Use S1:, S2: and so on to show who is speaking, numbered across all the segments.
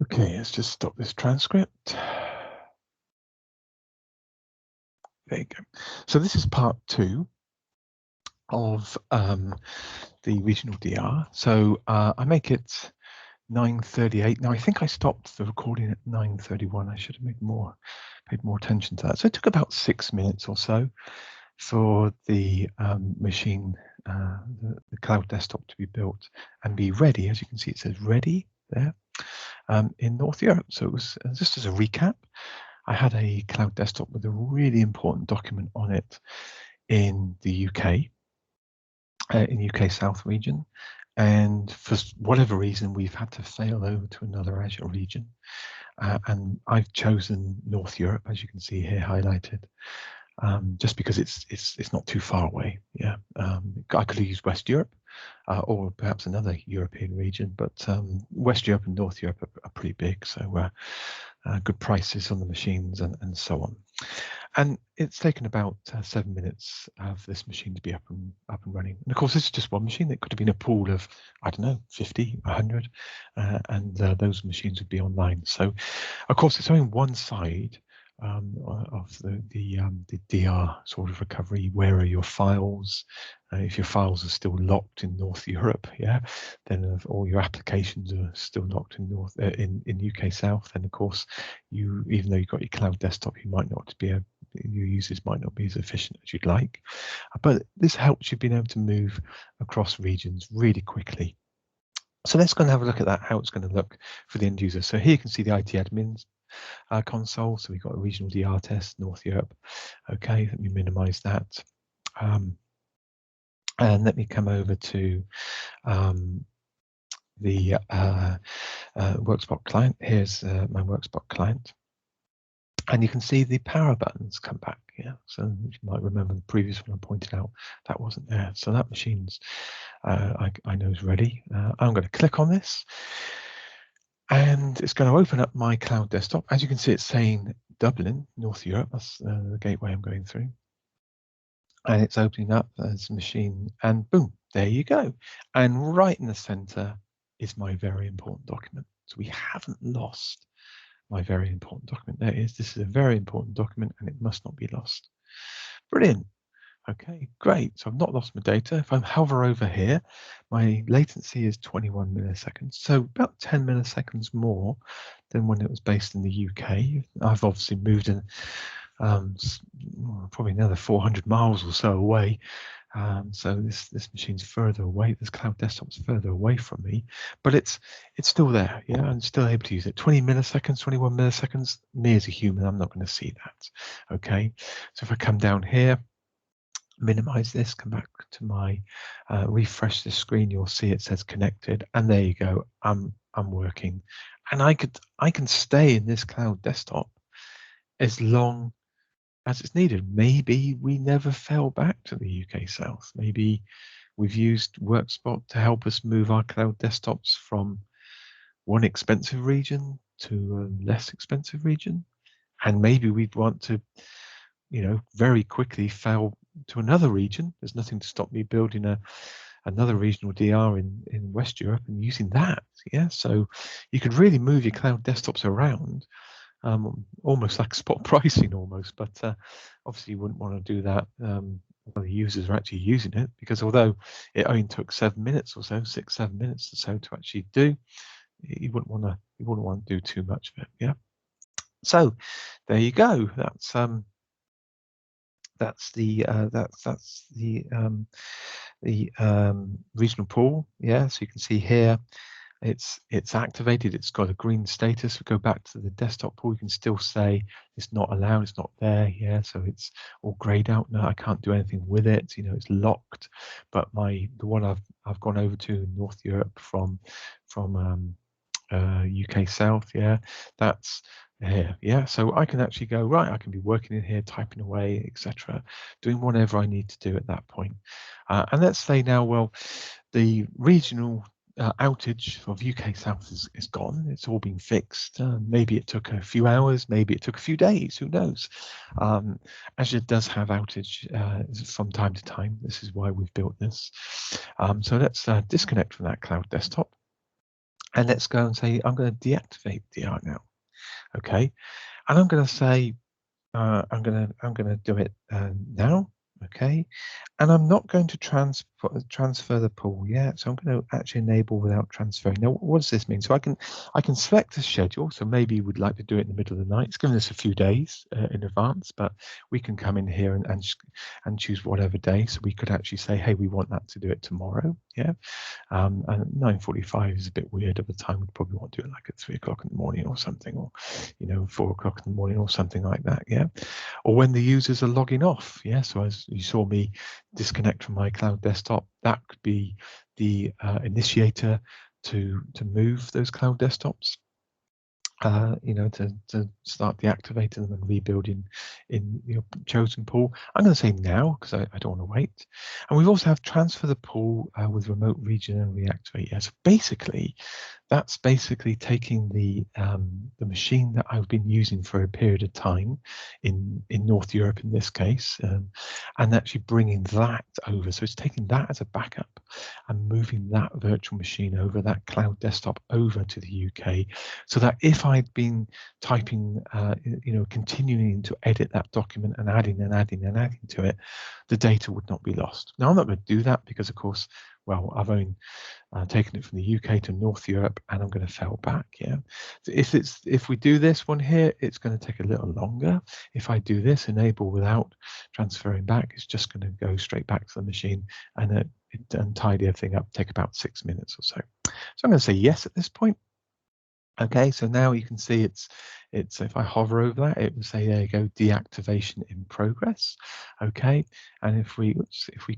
S1: Okay, let's just stop this transcript. There you go. So this is part 2 of the regional DR. So I make it 9:38. Now I think I stopped the recording at 9:31. I should have paid more attention to that. So it took about 6 minutes or so for the machine, the cloud desktop to be built and be ready. As you can see, it says ready there in North Europe. So it was just as a recap. I had a cloud desktop with a really important document on it in the UK, in UK South region. And for whatever reason, we've had to fail over to another Azure region. And I've chosen North Europe, as you can see here highlighted, just because it's not too far away. Yeah, I could have used West Europe or perhaps another European region, but West Europe and North Europe are pretty big, so good prices on the machines and so on. And it's taken about 7 minutes of this machine to be up and running. And of course, this is just one machine. It could have been a pool of, I don't know, 50, 100, and those machines would be online. So, of course, it's only one side of the DR sort of recovery. Where are your files? If your files are still locked in North Europe, yeah, then if all your applications are still locked in in UK South, then of course even though you've got your cloud desktop, you might not be able, your users might not be as efficient as you'd like. But this helps you being able to move across regions really quickly. So let's go and have a look at that, how it's going to look for the end user. So here you can see the IT admins console. So we've got a regional DR test, North Europe. Okay, let me minimize that. And let me come over to the Workspot client. Here's my Workspot client. And you can see the power buttons come back. Yeah, so you might remember the previous one I pointed out, that wasn't there. So that machine's, I know is ready. I'm going to click on this. And it's going to open up my cloud desktop. As you can see, it's saying Dublin, North Europe. That's the gateway I'm going through. And it's opening up as a machine, and boom, there you go. And right in the center is my very important document. So we haven't lost my very important document. There it is. This is a very important document, and it must not be lost. Brilliant. Okay, great. So I've not lost my data. If I hover over here, my latency is 21 milliseconds. So about 10 milliseconds more than when it was based in the UK. I've obviously moved in probably another 400 miles or so away. So this machine's further away. This cloud desktop's further away from me, but it's still there. Yeah, I'm still able to use it. 20 milliseconds, 21 milliseconds. Me as a human, I'm not going to see that. Okay, so if I come down here, minimize this, come back to my refresh the screen, you'll see it says connected, and there you go. I'm working, and I can stay in this cloud desktop as long as it's needed. Maybe we never fell back to the UK South. Maybe we've used Workspot to help us move our cloud desktops from one expensive region to a less expensive region, and maybe we'd want to, very quickly fail to another region. There's nothing to stop me building another regional DR in West Europe and using that. Yeah, so you could really move your cloud desktops around, almost like spot pricing almost, but obviously you wouldn't want to do that while the users are actually using it, because although it only took 7 minutes or so, 6-7 minutes or so to actually do, you wouldn't want to do too much of it. Yeah, so there you go. That's the regional pool. Yeah, so you can see here it's activated. It's got a green status. We go back to the desktop pool. You can still say it's not allowed. It's not there. Yeah, so it's all grayed out. No, I can't do anything with it. It's locked. But the one I've gone over to North Europe from UK South. Yeah, that's here. Yeah, so I can actually go right. I can be working in here, typing away, etc., doing whatever I need to do at that point. And let's say now, well, the regional outage of UK South is gone. It's all been fixed. Maybe it took a few hours. Maybe it took a few days. Who knows? Azure does have outage from time to time. This is why we've built this. So let's disconnect from that cloud desktop. And let's go and say, I'm going to deactivate DR now. Okay. And I'm going to say, I'm going to do it now. Okay. And I'm not going to transfer the pool yet. So I'm going to actually enable without transferring. Now, what does this mean? So I can select a schedule. So maybe you would like to do it in the middle of the night. It's given us a few days in advance, but we can come in here and choose whatever day. So we could actually say, hey, we want that to do it tomorrow. Yeah. And 9:45 is a bit weird of a time. We'd probably want to do it like at 3 o'clock in the morning or something, or 4 o'clock in the morning or something like that. Yeah. Or when the users are logging off. Yeah. So as you saw me disconnect from my cloud desktop, that could be the initiator to move those cloud desktops. To start deactivating them and rebuilding in your chosen pool. I'm going to say now because I don't want to wait. And we've also have transfer the pool with remote region and reactivate. Yeah, so basically, that's basically taking the machine that I've been using for a period of time in North Europe in this case, and actually bringing that over. So it's taking that as a backup and moving that virtual machine over, that cloud desktop over to the UK, so that if I'd been typing, continuing to edit that document and adding and adding and adding to it, the data would not be lost. Now I'm not going to do that because, of course, well, I've only taken it from the UK to North Europe, and I'm going to fail back. Yeah. So if we do this one here, it's going to take a little longer. If I do this, enable without transferring back, it's just going to go straight back to the machine and tidy everything up, take about 6 minutes or so. So I'm going to say yes at this point. Okay, so now you can see it's if I hover over that, it will say there you go, deactivation in progress. Okay, and if we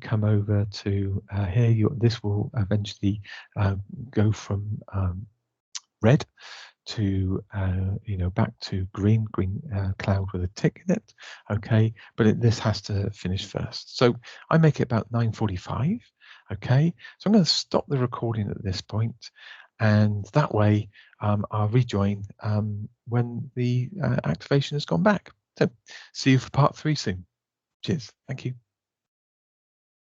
S1: come over to here, this will eventually go from red to back to green cloud with a tick in it. Okay, but this has to finish first. So I make it about 9:45. Okay, so I'm going to stop the recording at this point, and that way I'll rejoin when the activation has gone back. So see you for part 3 soon. Cheers. Thank you.